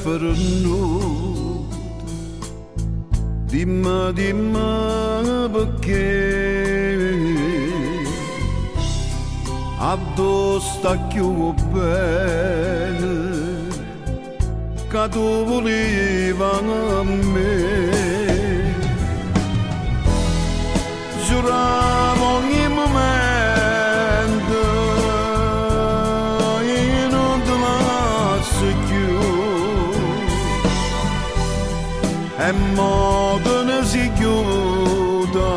fernuto. Dimmi, dimmi perché addosso sta più bene che tu volevi a me. Giuravo ogni momento e non te lascio più. E mo te ne si chiuda,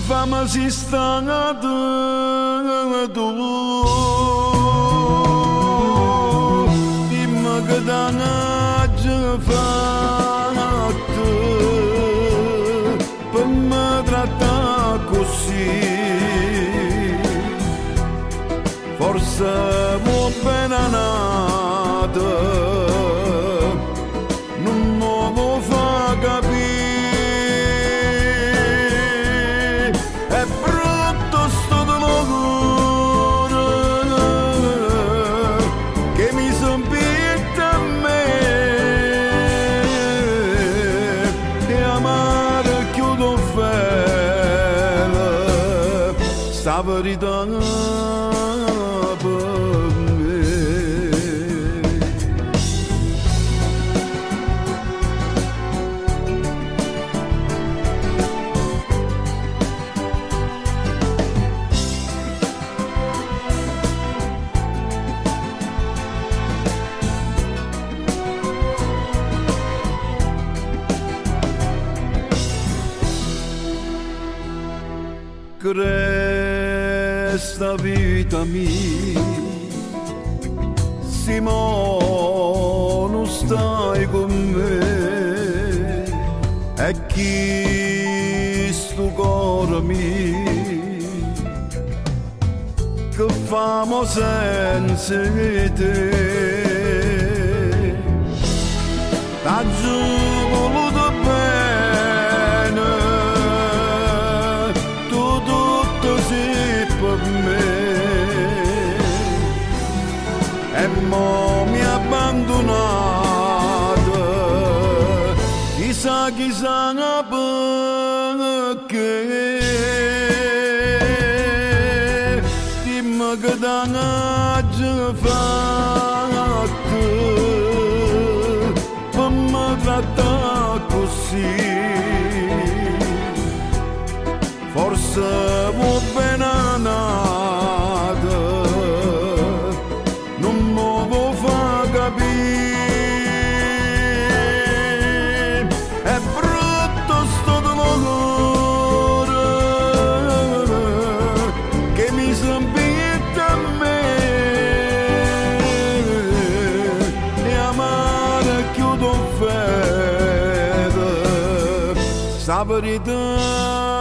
fammi si sta tu. Dimmi che danno fatto per me trattare così. Forse mo bene nata non mi fa capire. È brutto sto dolore che mi son pietta a me, e amare chiudo fela sta verità per me. Questa vita mia, se mo non stai con me, e chi sto cuore mio, che famo senza te? T'ha giù voluto bene, e mo mi ha abbandonato, chissà chissà perché. Dimmi che danno fatto per me trattare così. Forse mo bene nata non mi fa capire. È brutto sto dolore che mi son pietta a me, e amare chiudo fede sta verità.